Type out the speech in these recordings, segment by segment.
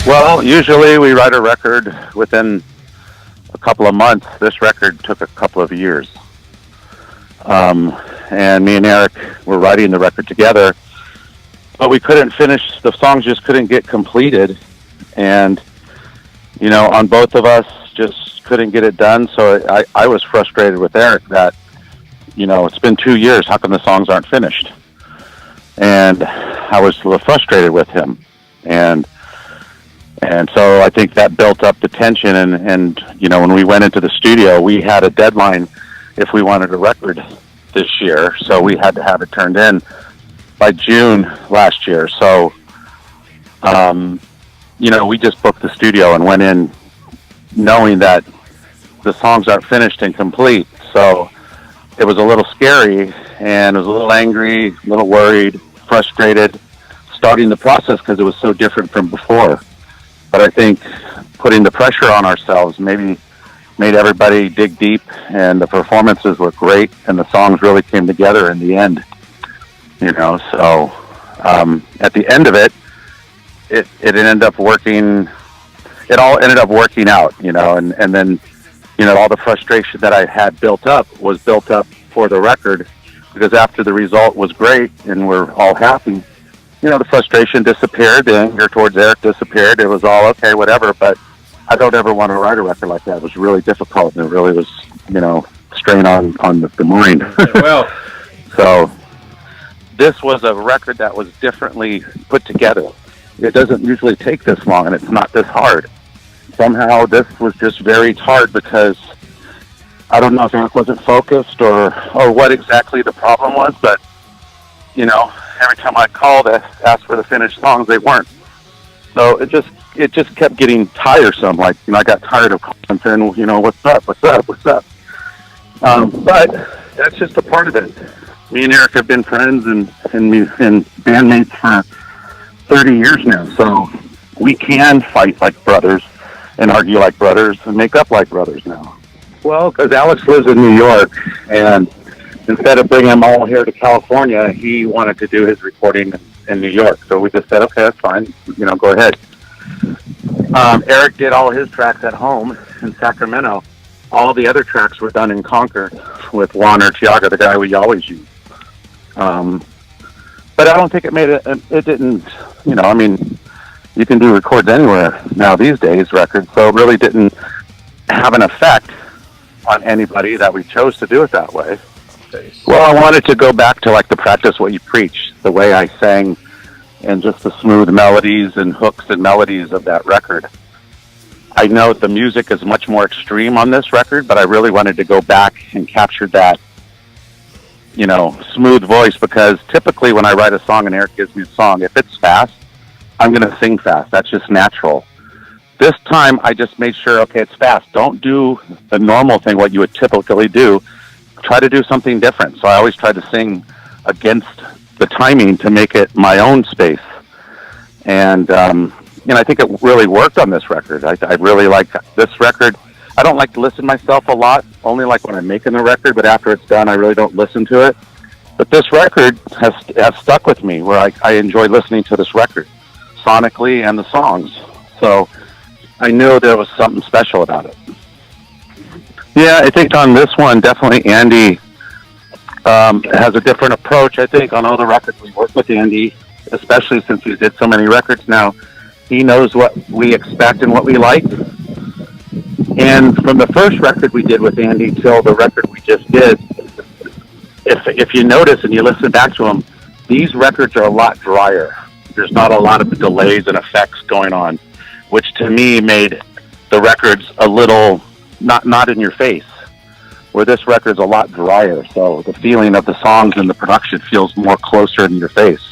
Well, usually we write a record within a couple of months. This record took a couple of years. Um, and me and Eric were writing the record together, but we couldn't finish. The songs just couldn't get completed. And, on both of us, just couldn't get it done. So I was frustrated with Eric that, it's been 2 years. How come the songs aren't finished? And I was a little frustrated with him. And so I think that built up the tension. And when we went into the studio, we had a deadline if we wanted a record this year. So we had to have it turned in by June last year. So, we just booked the studio and went in knowing that the songs aren't finished and complete. So it was a little scary, and I was a little angry, a little worried, frustrated, starting the process because it was so different from before. But I think putting the pressure on ourselves maybe made everybody dig deep, and the performances were great, and the songs really came together in the end. So at the end of it, it ended up working. It all ended up working out, and then all the frustration that I had built up was built up for the record, because after the result was great and we're all happy, the frustration disappeared, the anger towards Eric disappeared. It was all okay, whatever. But I don't ever want to write a record like that. It was really difficult, and it really was, strain on the mind. Well, so this was a record that was differently put together. It doesn't usually take this long, and it's not this hard. Somehow this was just very hard because I don't know if Eric wasn't focused or what exactly the problem was, but every time I called to ask for the finished songs, they weren't. So it just kept getting tiresome. Like, I got tired of calling and saying, what's up? But that's just a part of it. Me and Eric have been friends and bandmates for 30 years now. So we can fight like brothers and argue like brothers and make up like brothers now. Well, because Alex lives in New York, and instead of bringing them all here to California, he wanted to do his recording in New York. So we just said, okay, that's fine. Go ahead. Eric did all his tracks at home in Sacramento. All the other tracks were done in Concord with Juan Urtiaga, the guy we always use. But I don't think it made it. It didn't. You can do records anywhere now these days, records. So it really didn't have an effect on anybody that we chose to do it that way. Well, I wanted to go back to the practice what you preach, the way I sang, and just the smooth melodies and hooks and melodies of that record. I know the music is much more extreme on this record, but I really wanted to go back and capture that, smooth voice, because typically when I write a song and Eric gives me a song, if it's fast, I'm going to sing fast. That's just natural. This time I just made sure, okay, it's fast. Don't do the normal thing, what you would typically do. Try to do something different. So I always try to sing against the timing to make it my own space. And I think it really worked on this record. I really like this record. I don't like to listen to myself a lot, only like when I'm making the record, but after it's done, I really don't listen to it. But this record has stuck with me, where I enjoy listening to this record, sonically and the songs. So I knew there was something special about it. Yeah, I think on this one, definitely Andy has a different approach. I think on all the records we work with Andy, especially since we did so many records now, he knows what we expect and what we like. And from the first record we did with Andy till the record we just did, if you notice and you listen back to them, these records are a lot drier. There's not a lot of delays and effects going on, which to me made the records a little not in your face, where this record's a lot drier. So the feeling of the songs and the production feels more closer in your face.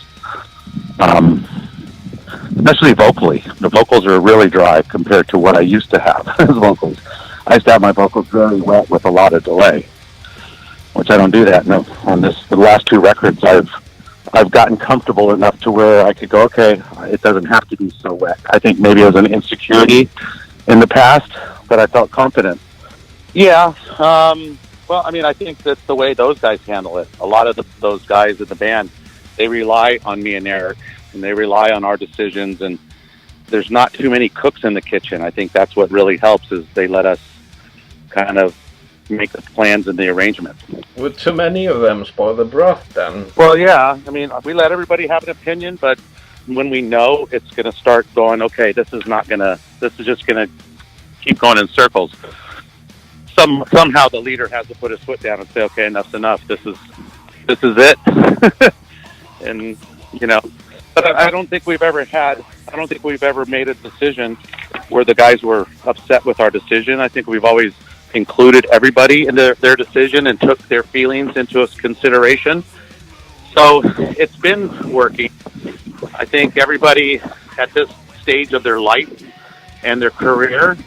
Especially vocally. The vocals are really dry compared to what I used to have as vocals. I used to have my vocals very wet with a lot of delay, which I don't do that. No, on the last two records, I've gotten comfortable enough to where I could go, okay, it doesn't have to be so wet. I think maybe it was an insecurity in the past, but I felt confident. Yeah, well, I think that's the way those guys handle it. A lot of those guys in the band, they rely on me and Eric, and they rely on our decisions, and there's not too many cooks in the kitchen. I think that's what really helps, is they let us kind of make the plans and the arrangements. Would too many of them spoil the broth then? Well, yeah. I mean, we let everybody have an opinion, but when we know it's going to start going, okay, this is just going to keep going in circles. Somehow the leader has to put his foot down and say, okay, enough's enough. This is it. And, but I don't think we've ever made a decision where the guys were upset with our decision. I think we've always included everybody in their decision and took their feelings into consideration. So it's been working. I think everybody at this stage of their life and their career,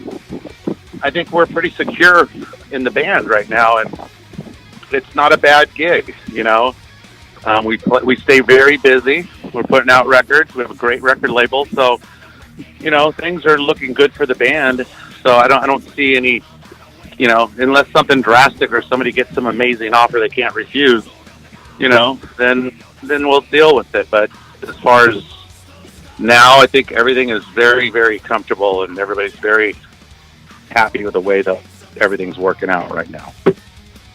I think we're pretty secure in the band right now, and it's not a bad gig, We stay very busy. We're putting out records. We have a great record label, so things are looking good for the band. So I don't see any, unless something drastic or somebody gets some amazing offer they can't refuse, then we'll deal with it. But as far as now, I think everything is very, very comfortable, and everybody's very happy with the way that everything's working out right now.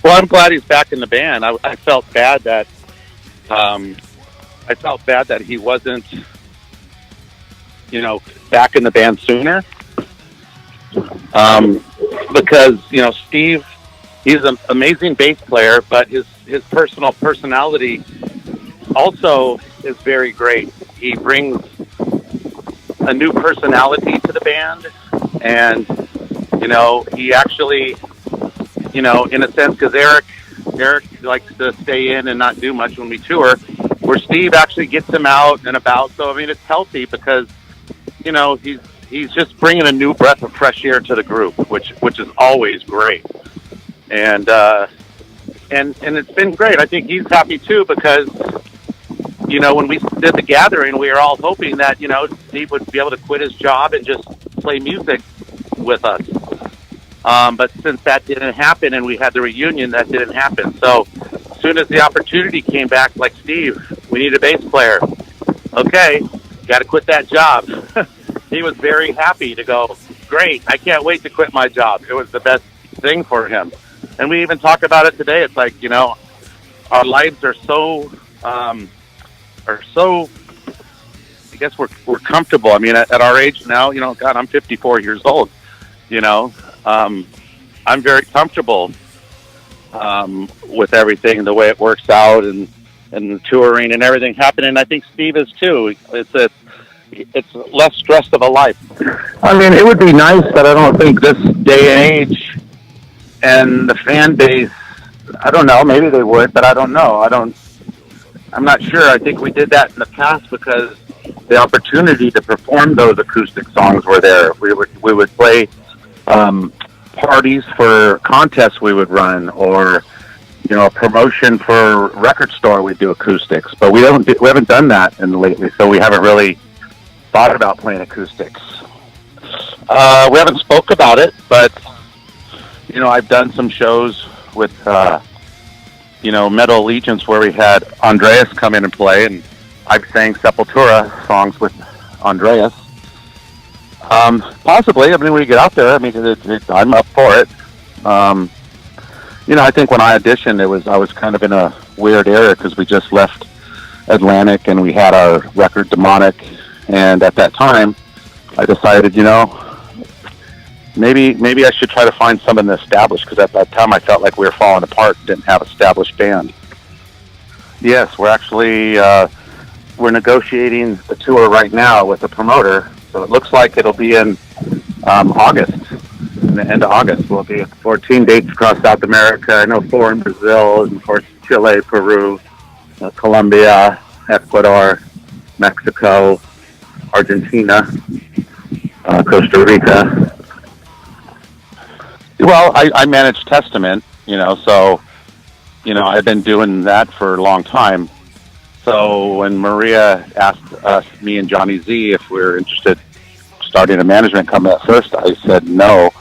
Well, I'm glad he's back in the band. I felt bad that he wasn't, back in the band sooner. Because Steve, he's an amazing bass player, but his personality also is very great. He brings a new personality to the band, and he actually, in a sense, because Eric likes to stay in and not do much when we tour, where Steve actually gets him out and about. So I mean, it's healthy because he's just bringing a new breath of fresh air to the group, which is always great. And it's been great. I think he's happy too, because when we did the gathering, we were all hoping that Steve would be able to quit his job and just play music with us. But since that didn't happen and we had the reunion, that didn't happen. So as soon as the opportunity came back, like, Steve, we need a bass player. Okay, got to quit that job. He was very happy to go, great, I can't wait to quit my job. It was the best thing for him. And we even talk about it today. It's like, our lives are so, I guess we're comfortable. I mean, at our age now, God, I'm 54 years old, I'm very comfortable with everything, the way it works out, and the touring and everything happening. I think Steve is too. It's less stress of a life. I mean, it would be nice, but I don't think this day and age and the fan base, I don't know, maybe they would, but I don't know. I'm not sure. I think we did that in the past because the opportunity to perform those acoustic songs were there. We would play parties for contests we would run, or a promotion for record store, we'd do acoustics. But we haven't done that lately, so we haven't really thought about playing acoustics. We haven't spoke about it, but I've done some shows with Metal Allegiance where we had Andreas come in and play, and I've sang Sepultura songs with Andreas. Possibly. I mean, when you get out there, I mean, I'm up for it. I think when I auditioned, I was kind of in a weird era because we just left Atlantic and we had our record Demonic, and at that time, I decided, maybe I should try to find something established, because at that time I felt like we were falling apart, didn't have an established band. Yes, we're actually we're negotiating the tour right now with a promoter. So it looks like it'll be in August, in the end of August. We'll be 14 dates across South America. I know 4 in Brazil, and of course Chile, Peru, Colombia, Ecuador, Mexico, Argentina, Costa Rica. Well, I manage Testament, so, I've been doing that for a long time. So when Maria asked us, me and Johnny Z, if we were interested in starting a management company, at first I said no,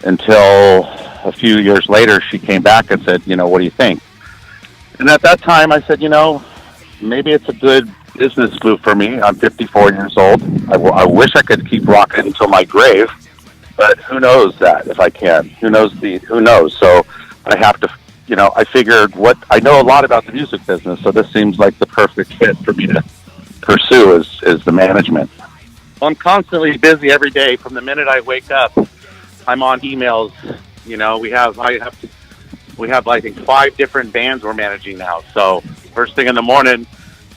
until a few years later she came back and said, what do you think? And at that time I said, maybe it's a good business move for me. I'm 54 years old. I wish I could keep rocking until my grave, but who knows that if I can? Who knows? So I have to, I figured I know a lot about the music business, so this seems like the perfect fit for me to pursue is the management. I'm constantly busy every day. From the minute I wake up, I'm on emails. We have I think 5 different bands we're managing now. So first thing in the morning,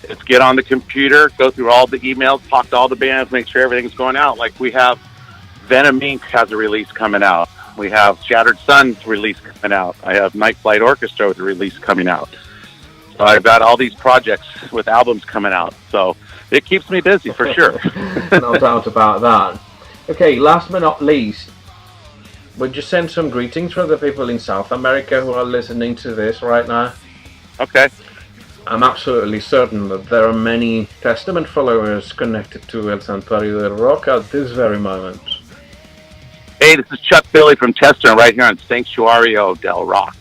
it's get on the computer, go through all the emails, talk to all the bands, make sure everything's going out. Like we have Venom Inc. has a release coming out. We have Shattered Sun's release coming out. I have Night Flight Orchestra with a release coming out. So I've got all these projects with albums coming out. So it keeps me busy for sure. No doubt about that. Okay, last but not least, would you send some greetings for the people in South America who are listening to this right now? Okay. I'm absolutely certain that there are many Testament followers connected to El Santuario del Rock at this very moment. Hey, this is Chuck Billy from Testament right here on Sanctuario del Rock.